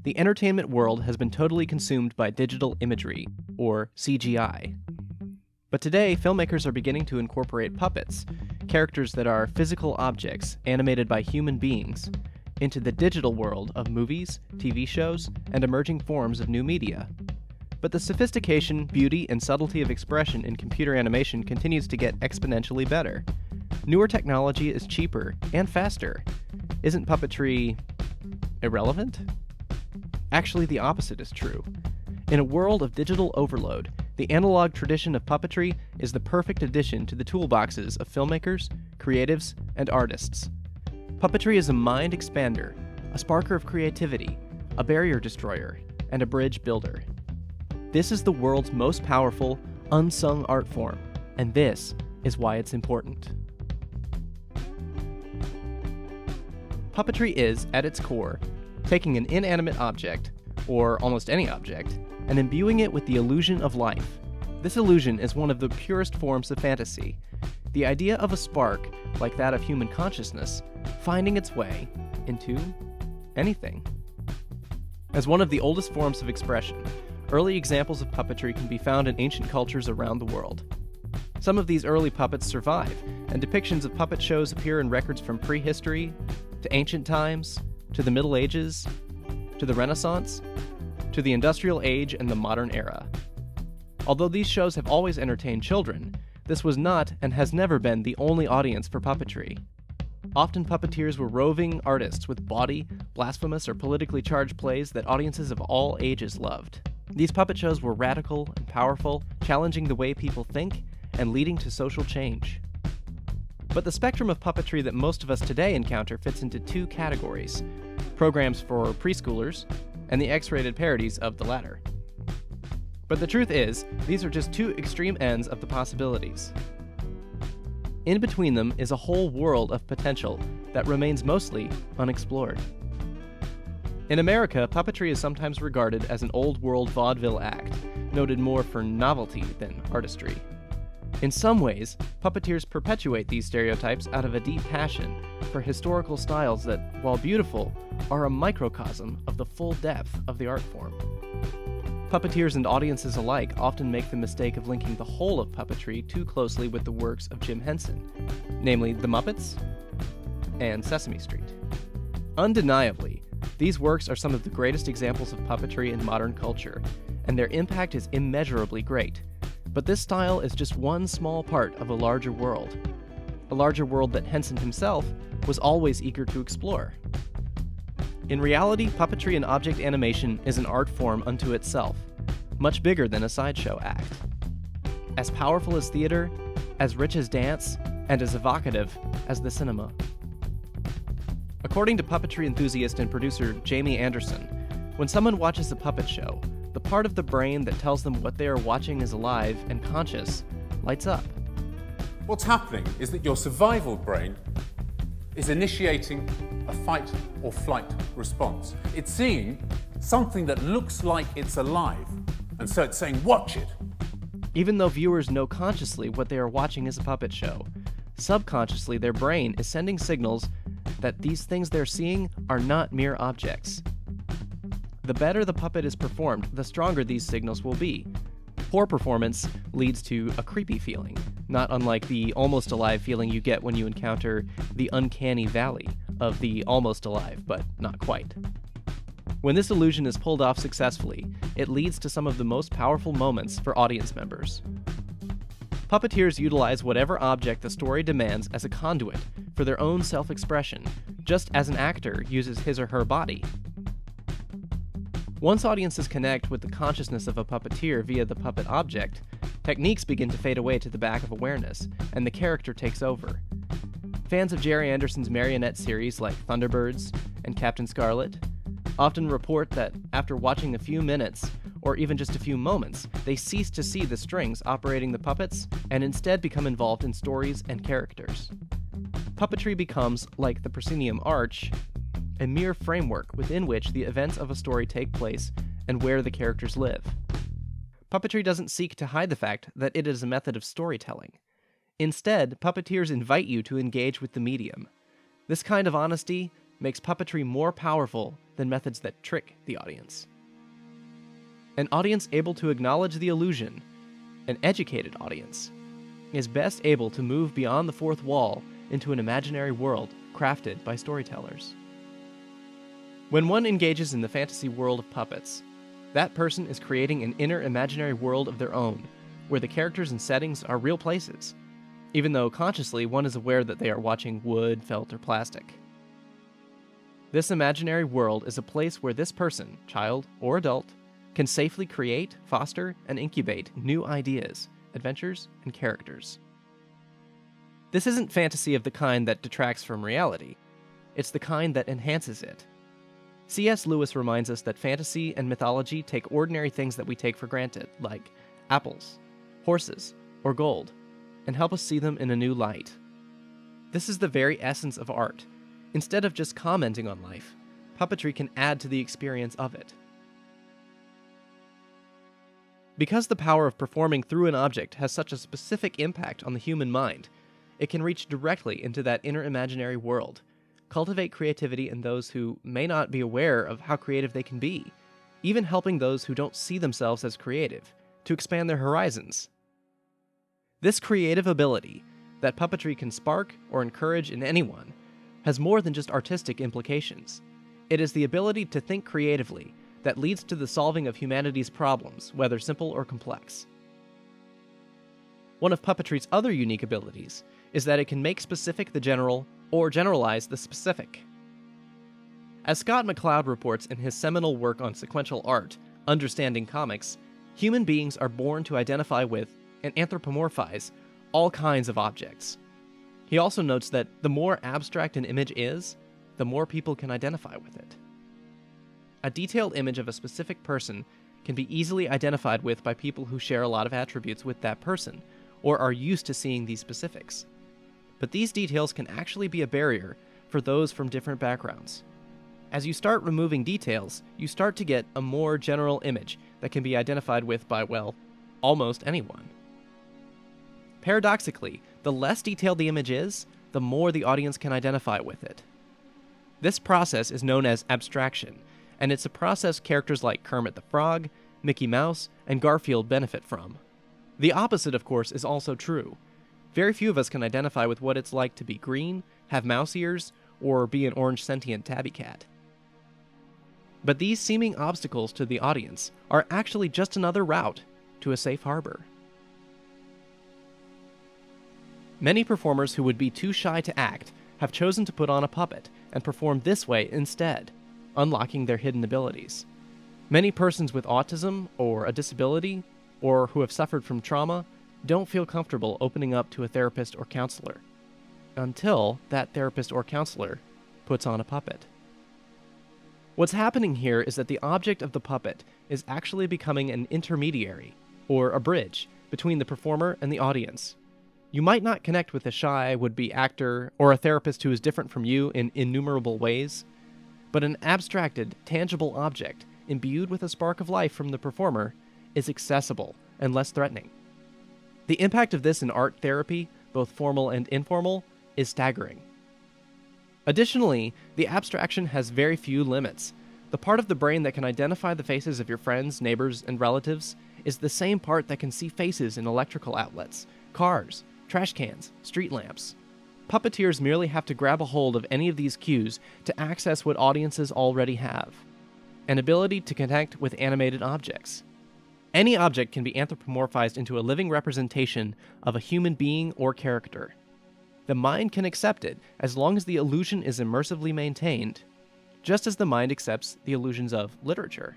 the entertainment world has been totally consumed by digital imagery, or CGI. But today, filmmakers are beginning to incorporate puppets, characters that are physical objects animated by human beings, into the digital world of movies, TV shows, and emerging forms of new media. But the sophistication, beauty, and subtlety of expression in computer animation continues to get exponentially better. Newer technology is cheaper and faster. Isn't puppetry irrelevant? Actually, the opposite is true. In a world of digital overload, the analog tradition of puppetry is the perfect addition to the toolboxes of filmmakers, creatives, and artists. Puppetry is a mind expander, a sparker of creativity, a barrier destroyer, and a bridge builder. This is the world's most powerful, unsung art form, and this is why it's important. Puppetry is, at its core, taking an inanimate object, or almost any object, and imbuing it with the illusion of life. This illusion is one of the purest forms of fantasy. The idea of a spark, like that of human consciousness, finding its way into anything. As one of the oldest forms of expression, early examples of puppetry can be found in ancient cultures around the world. Some of these early puppets survive, and depictions of puppet shows appear in records from prehistory, to ancient times, to the Middle Ages, to the Renaissance, to the Industrial Age and the modern era. Although these shows have always entertained children, this was not and has never been the only audience for puppetry. Often puppeteers were roving artists with bawdy, blasphemous, or politically charged plays that audiences of all ages loved. These puppet shows were radical and powerful, challenging the way people think and leading to social change. But the spectrum of puppetry that most of us today encounter fits into two categories: programs for preschoolers and the X-rated parodies of the latter. But the truth is, these are just two extreme ends of the possibilities. In between them is a whole world of potential that remains mostly unexplored. In America, puppetry is sometimes regarded as an old-world vaudeville act, noted more for novelty than artistry. In some ways, puppeteers perpetuate these stereotypes out of a deep passion for historical styles that, while beautiful, are a microcosm of the full depth of the art form. Puppeteers and audiences alike often make the mistake of linking the whole of puppetry too closely with the works of Jim Henson, namely The Muppets and Sesame Street. Undeniably, these works are some of the greatest examples of puppetry in modern culture, and their impact is immeasurably great. But this style is just one small part of a larger world that Henson himself was always eager to explore. In reality, puppetry and object animation is an art form unto itself, much bigger than a sideshow act. As powerful as theater, as rich as dance, and as evocative as the cinema. According to puppetry enthusiast and producer Jamie Anderson, when someone watches a puppet show, the part of the brain that tells them what they are watching is alive and conscious lights up. What's happening is that your survival brain is initiating a fight or flight response. It's seeing something that looks like it's alive, and so it's saying, watch it. Even though viewers know consciously what they are watching is a puppet show, subconsciously their brain is sending signals that these things they're seeing are not mere objects. The better the puppet is performed, the stronger these signals will be. Poor performance leads to a creepy feeling, not unlike the almost alive feeling you get when you encounter the uncanny valley of the almost alive, but not quite. When this illusion is pulled off successfully, it leads to some of the most powerful moments for audience members. Puppeteers utilize whatever object the story demands as a conduit for their own self-expression, just as an actor uses his or her body. Once audiences connect with the consciousness of a puppeteer via the puppet object, techniques begin to fade away to the back of awareness, and the character takes over. Fans of Jerry Anderson's Marionette series like Thunderbirds and Captain Scarlet often report that after watching a few minutes, or even just a few moments, they cease to see the strings operating the puppets and instead become involved in stories and characters. Puppetry becomes, like the proscenium arch, a mere framework within which the events of a story take place and where the characters live. Puppetry doesn't seek to hide the fact that it is a method of storytelling. Instead, puppeteers invite you to engage with the medium. This kind of honesty makes puppetry more powerful than methods that trick the audience. An audience able to acknowledge the illusion, an educated audience, is best able to move beyond the fourth wall into an imaginary world crafted by storytellers. When one engages in the fantasy world of puppets, that person is creating an inner imaginary world of their own, where the characters and settings are real places, even though consciously one is aware that they are watching wood, felt, or plastic. This imaginary world is a place where this person, child or adult, can safely create, foster, and incubate new ideas, adventures, and characters. This isn't fantasy of the kind that detracts from reality. It's the kind that enhances it. C.S. Lewis reminds us that fantasy and mythology take ordinary things that we take for granted, like apples, horses, or gold, and help us see them in a new light. This is the very essence of art. Instead of just commenting on life, puppetry can add to the experience of it. Because the power of performing through an object has such a specific impact on the human mind, it can reach directly into that inner imaginary world, cultivate creativity in those who may not be aware of how creative they can be, even helping those who don't see themselves as creative to expand their horizons. This creative ability that puppetry can spark or encourage in anyone has more than just artistic implications. It is the ability to think creatively that leads to the solving of humanity's problems, whether simple or complex. One of puppetry's other unique abilities is that it can make specific the general or generalize the specific. As Scott McCloud reports in his seminal work on sequential art, Understanding Comics, human beings are born to identify with and anthropomorphize all kinds of objects. He also notes that the more abstract an image is, the more people can identify with it. A detailed image of a specific person can be easily identified with by people who share a lot of attributes with that person, or are used to seeing these specifics. But these details can actually be a barrier for those from different backgrounds. As you start removing details, you start to get a more general image that can be identified with by, well, almost anyone. Paradoxically, the less detailed the image is, the more the audience can identify with it. This process is known as abstraction, and it's a process characters like Kermit the Frog, Mickey Mouse, and Garfield benefit from. The opposite, of course, is also true. Very few of us can identify with what it's like to be green, have mouse ears, or be an orange sentient tabby cat. But these seeming obstacles to the audience are actually just another route to a safe harbor. Many performers who would be too shy to act have chosen to put on a puppet and perform this way instead, unlocking their hidden abilities. Many persons with autism or a disability, or who have suffered from trauma, don't feel comfortable opening up to a therapist or counselor, until that therapist or counselor puts on a puppet. What's happening here is that the object of the puppet is actually becoming an intermediary, or a bridge, between the performer and the audience. You might not connect with a shy would-be actor or a therapist who is different from you in innumerable ways, but an abstracted, tangible object imbued with a spark of life from the performer is accessible and less threatening. The impact of this in art therapy, both formal and informal, is staggering. Additionally, the abstraction has very few limits. The part of the brain that can identify the faces of your friends, neighbors, and relatives is the same part that can see faces in electrical outlets, cars, trash cans, street lamps. Puppeteers merely have to grab a hold of any of these cues to access what audiences already have: an ability to connect with animated objects. Any object can be anthropomorphized into a living representation of a human being or character. The mind can accept it as long as the illusion is immersively maintained, just as the mind accepts the illusions of literature.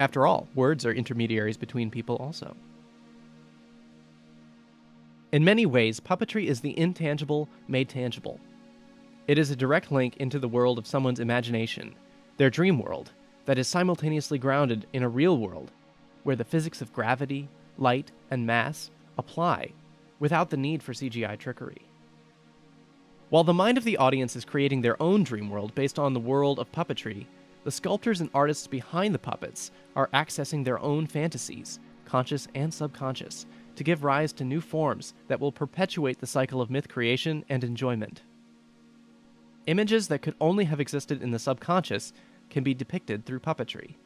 After all, words are intermediaries between people also. In many ways, puppetry is the intangible made tangible. It is a direct link into the world of someone's imagination, their dream world, that is simultaneously grounded in a real world, where the physics of gravity, light, and mass apply without the need for CGI trickery. While the mind of the audience is creating their own dream world based on the world of puppetry, the sculptors and artists behind the puppets are accessing their own fantasies, conscious and subconscious, to give rise to new forms that will perpetuate the cycle of myth creation and enjoyment. Images that could only have existed in the subconscious can be depicted through puppetry.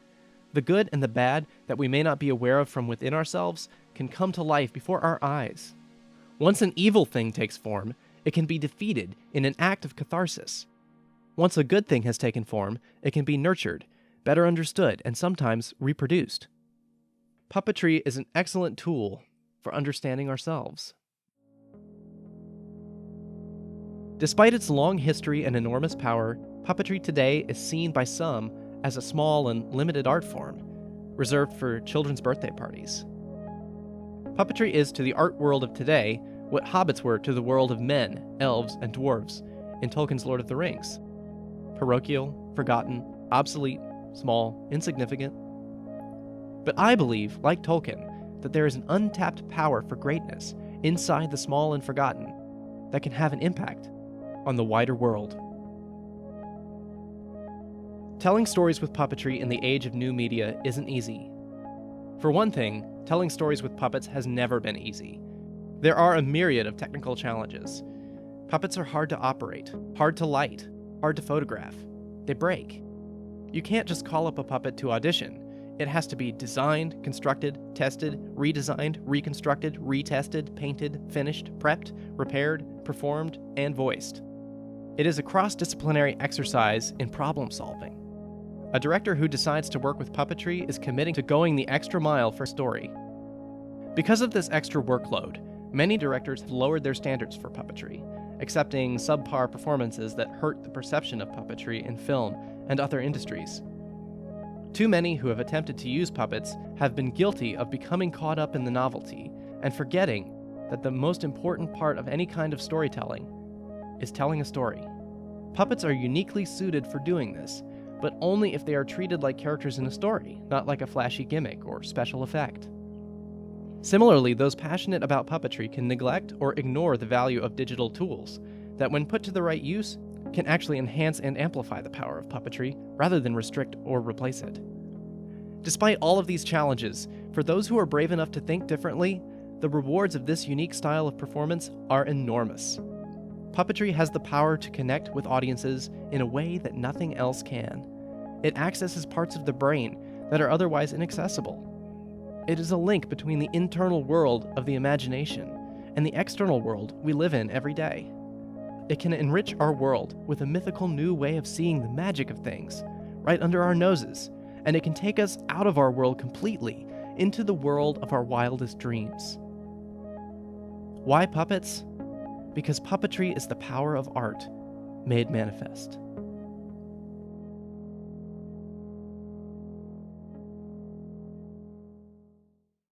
The good and the bad that we may not be aware of from within ourselves can come to life before our eyes. Once an evil thing takes form, it can be defeated in an act of catharsis. Once a good thing has taken form, it can be nurtured, better understood, and sometimes reproduced. Puppetry is an excellent tool for understanding ourselves. Despite its long history and enormous power, puppetry today is seen by some as a small and limited art form, reserved for children's birthday parties. Puppetry is to the art world of today what hobbits were to the world of men, elves, and dwarves in Tolkien's Lord of the Rings. Parochial, forgotten, obsolete, small, insignificant. But I believe, like Tolkien, that there is an untapped power for greatness inside the small and forgotten that can have an impact on the wider world. Telling stories with puppetry in the age of new media isn't easy. For one thing, telling stories with puppets has never been easy. There are a myriad of technical challenges. Puppets are hard to operate, hard to light, hard to photograph. They break. You can't just call up a puppet to audition. It has to be designed, constructed, tested, redesigned, reconstructed, retested, painted, finished, prepped, repaired, performed, and voiced. It is a cross-disciplinary exercise in problem solving. A director who decides to work with puppetry is committing to going the extra mile for a story. Because of this extra workload, many directors have lowered their standards for puppetry, accepting subpar performances that hurt the perception of puppetry in film and other industries. Too many who have attempted to use puppets have been guilty of becoming caught up in the novelty and forgetting that the most important part of any kind of storytelling is telling a story. Puppets are uniquely suited for doing this, but only if they are treated like characters in a story, not like a flashy gimmick or special effect. Similarly, those passionate about puppetry can neglect or ignore the value of digital tools that, when put to the right use, can actually enhance and amplify the power of puppetry rather than restrict or replace it. Despite all of these challenges, for those who are brave enough to think differently, the rewards of this unique style of performance are enormous. Puppetry has the power to connect with audiences in a way that nothing else can. It accesses parts of the brain that are otherwise inaccessible. It is a link between the internal world of the imagination and the external world we live in every day. It can enrich our world with a mythical new way of seeing the magic of things right under our noses, and it can take us out of our world completely into the world of our wildest dreams. Why puppets? Because puppetry is the power of art made manifest.